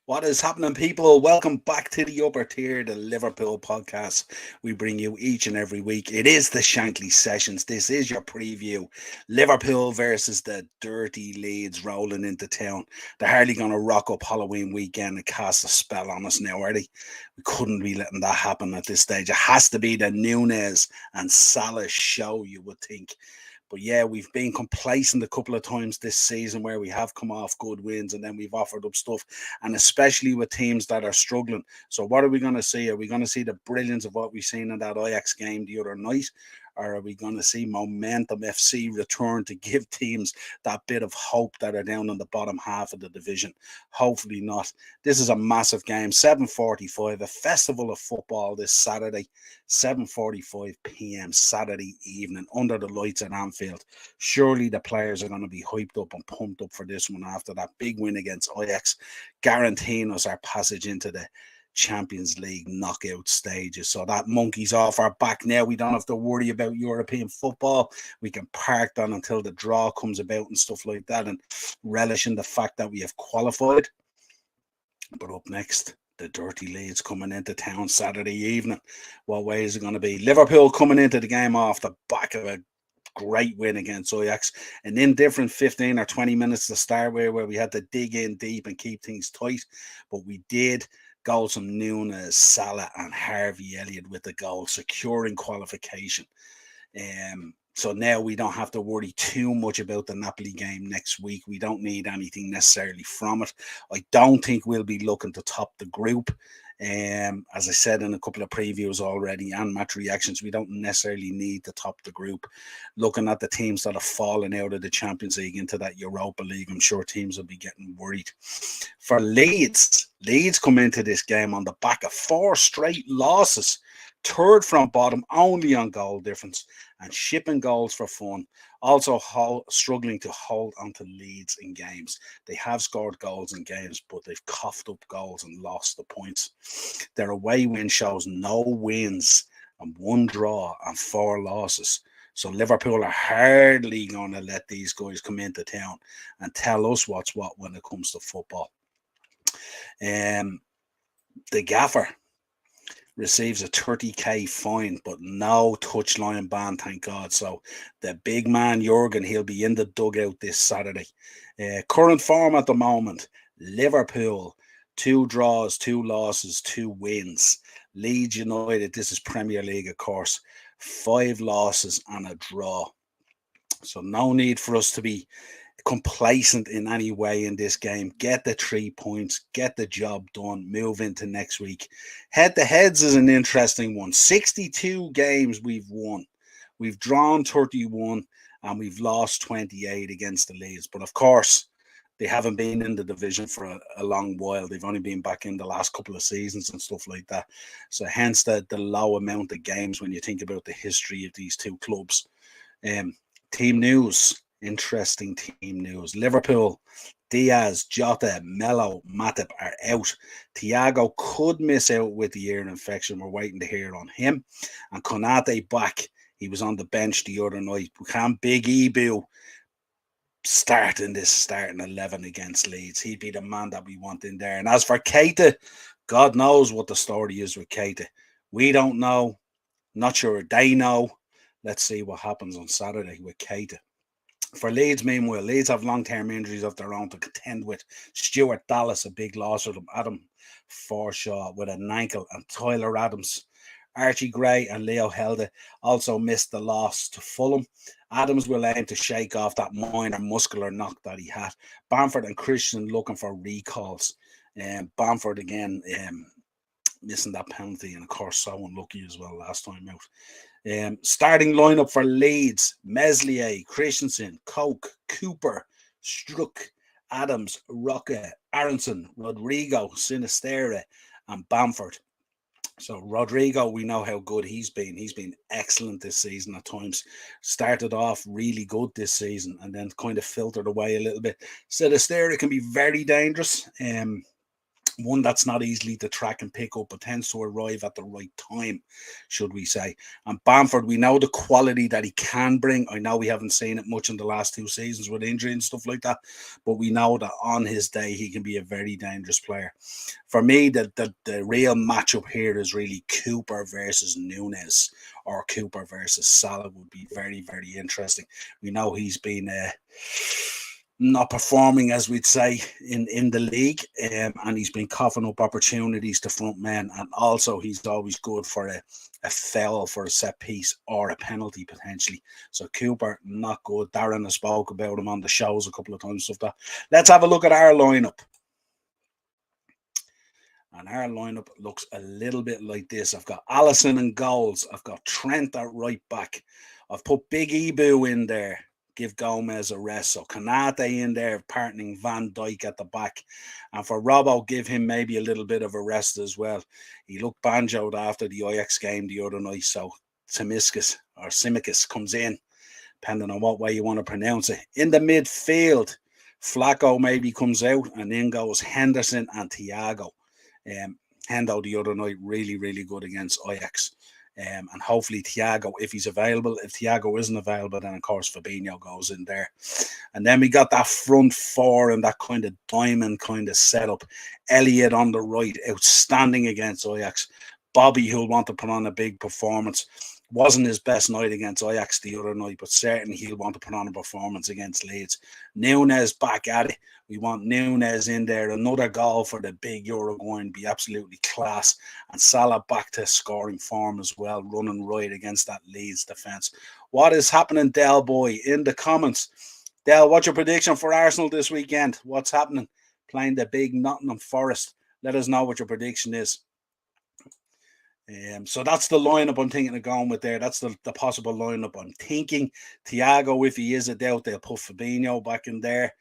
What is happening, people? Welcome back to the upper tier, the Liverpool podcast. We bring you each and every week. It is the Shankly Sessions. This is your preview. Liverpool versus the dirty Leeds rolling into town. They're hardly going to rock up Halloween weekend and cast a spell on us now, are they? We couldn't be letting that happen at this stage. It has to be the Nunes and Salah show, you would think. But yeah, we've been complacent a couple of times this season where we have come off good wins and then we've offered up stuff, and especially with teams that are struggling. So, what are we going to see? Are we going to see the brilliance of what we've seen in that Ajax game the other night? Or are we going to see Momentum FC return to give teams that bit of hope that are down in the bottom half of the division? Hopefully not. This is a massive game. 7:45, a festival of football this Saturday. 7:45 p.m. Saturday evening under the lights at Anfield. Surely the players are going to be hyped up and pumped up for this one after that big win against Ajax, guaranteeing us our passage into the Champions League knockout stages. So that monkey's off our back now. We don't have to worry about European football. We can park that until the draw comes about and stuff like that, and relish in the fact that we have qualified. But up next, the dirty Leeds coming into town Saturday evening. What way is it going to be? Liverpool coming into the game off the back of a great win against Ajax. An indifferent 15 or 20 minutes to start with, where we had to dig in deep and keep things tight. But we did. Goals from Nunes, Salah, and Harvey Elliott with the goal, securing qualification. So now we don't have to worry too much about the Napoli game next week. We don't need anything necessarily from it. I don't think we'll be looking to top the group. As I said in a couple of previews already and match reactions, we don't necessarily need to top the group. Looking at the teams that have fallen out of the Champions League into that Europa League, I'm sure teams will be getting worried. For Leeds come into this game on the back of 4 straight losses, third from bottom, only on goal difference, and shipping goals for fun. Also struggling to hold onto leads in games. They have scored goals in games, but they've coughed up goals and lost the points. Their away win shows no wins and 1 draw and 4 losses. So Liverpool are hardly going to let these guys come into town and tell us what's what when it comes to football. The gaffer receives a 30k fine, but no touchline ban, thank God. So the big man Jurgen, he'll be in the dugout this Saturday. Current form at the moment: Liverpool, 2 draws, 2 losses, 2 wins. Leeds United, this is Premier League, of course, 5 losses and a draw. So no need for us to be complacent in any way in this game. Get the 3 points, get the job done, move into next week. Head to heads is an interesting one. 62 games we've won. We've drawn 31 and we've lost 28 against the Leeds. But of course, they haven't been in the division for a long while. They've only been back in the last couple of seasons and stuff like that. So hence the low amount of games when you think about the history of these two clubs. Team news. Interesting team news. Liverpool, Diaz, Jota, Mello, Matip are out. Thiago could miss out with the ear infection. We're waiting to hear on him. And Konate back. He was on the bench the other night. Can Big Ebu start in this starting 11 against Leeds? He'd be the man that we want in there. And as for Keita, God knows what the story is with Keita. We don't know. Not sure they know. Let's see what happens on Saturday with Keita. For Leeds, meanwhile, Leeds have long-term injuries of their own to contend with. Stuart Dallas, a big loss for them. Adam Forshaw with an ankle, and Tyler Adams. Archie Gray and Leo Helde also missed the loss to Fulham. Adams will aim to shake off that minor muscular knock that he had. Bamford and Christian looking for recalls. Bamford again missing that penalty, and of course so unlucky as well last time out. Starting lineup for Leeds: Meslier, Christensen, Koch, Cooper, Struck, Adams, Roca, Aronson, Rodrigo, Sinisterra, and Bamford. So Rodrigo, we know how good he's been. He's been excellent this season at times. Started off really good this season and then kind of filtered away a little bit. Sinisterra can be very dangerous. One that's not easily to track and pick up, but tends to arrive at the right time, should we say. And Bamford, we know the quality that he can bring. I know we haven't seen it much in the last 2 seasons with injury and stuff like that, but we know that on his day, he can be a very dangerous player. For me, the real matchup here is really Cooper versus Nunes, or Cooper versus Salah would be very, very interesting. We know he's been not performing, as we'd say, in the league, and he's been coughing up opportunities to front men, and also he's always good for a foul, for a set piece, or a penalty potentially. So Cooper, not good. Darren has spoke about him on the shows a couple of times. Stuff that. Let's have a look at our lineup. And our lineup looks a little bit like this. I've got Allison in goals. I've got Trent at right back. I've put Big Ebu in there. Give Gomez a rest. So Kanate in there, partnering Van Dijk at the back. And for Robbo, give him maybe a little bit of a rest as well. He looked banjoed after the Ajax game the other night. So Simicus comes in, depending on what way you want to pronounce it. In the midfield, Flacco maybe comes out, and in goes Henderson and Thiago. Hendo the other night, really, really good against Ajax. And hopefully Thiago, if he's available. If Thiago isn't available, then of course Fabinho goes in there. And then we got that front four and that kind of diamond kind of setup. Elliott on the right, outstanding against Ajax. Bobby, who'll want to put on a big performance. Wasn't his best night against Ajax the other night, but certainly he'll want to put on a performance against Leeds. Nunes back at it. We want Nunes in there. Another goal for the big Uruguayan, be absolutely class. And Salah back to scoring form as well, running right against that Leeds defence. What is happening, Del Boy? In the comments. Del, what's your prediction for Arsenal this weekend? What's happening? Playing the big Nottingham Forest. Let us know what your prediction is. So that's the lineup I'm thinking of going with there. That's the possible lineup I'm thinking. Thiago, if he is a doubt, they'll put Fabinho back in there.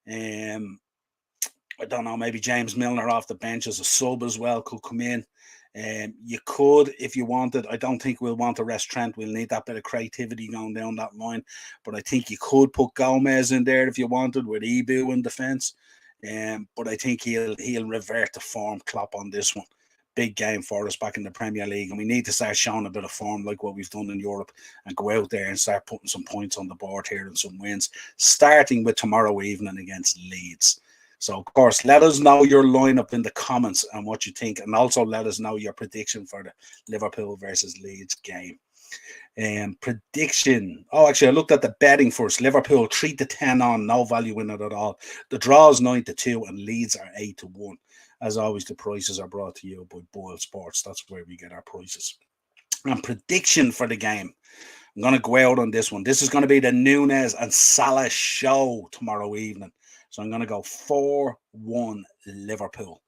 I don't know, maybe James Milner off the bench as a sub as well could come in. You could, if you wanted. I don't think we'll want to rest Trent. We'll need that bit of creativity going down that line. But I think you could put Gomez in there if you wanted, with Ebu in defence. But I think he'll revert to form, Klopp, on this one. Big game for us back in the Premier League, and we need to start showing a bit of form like what we've done in Europe and go out there and start putting some points on the board here and some wins, starting with tomorrow evening against Leeds. So, of course, let us know your lineup in the comments and what you think, and also let us know your prediction for the Liverpool versus Leeds game. Prediction. Oh, actually, I looked at the betting first. Liverpool 3-10 on, no value in it at all. The draw is 9-2, and Leeds are 8-1. As always, the prices are brought to you by Boyle Sports. That's where we get our prices. And prediction for the game. I'm going to go out on this one. This is going to be the Nunes and Salah show tomorrow evening. So I'm going to go 4-1 Liverpool.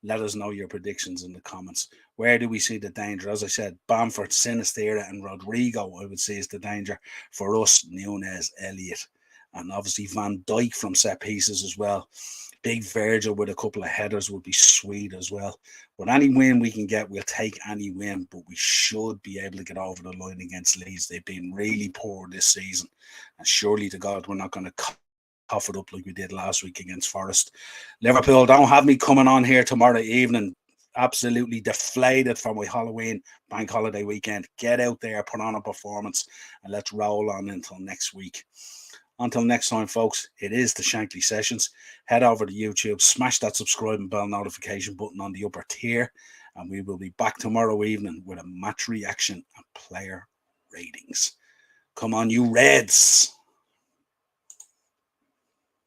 Let us know your predictions in the comments. Where do we see the danger? As I said, Bamford, Sinistera, and Rodrigo, I would say, is the danger. For us, Nunes, Elliott, and obviously Van Dijk from set pieces as well. Big Virgil with a couple of headers would be sweet as well. But any win we can get, we'll take any win. But we should be able to get over the line against Leeds. They've been really poor this season. And surely to God, we're not going to cough it up like we did last week against Forest. Liverpool, don't have me coming on here tomorrow evening absolutely deflated for my Halloween bank holiday weekend. Get out there, put on a performance, and let's roll on until next week. Until next time, folks, it is the Shankly Sessions. Head over to YouTube, smash that subscribe and bell notification button on the upper tier, and we will be back tomorrow evening with a match reaction and player ratings. Come on, you Reds!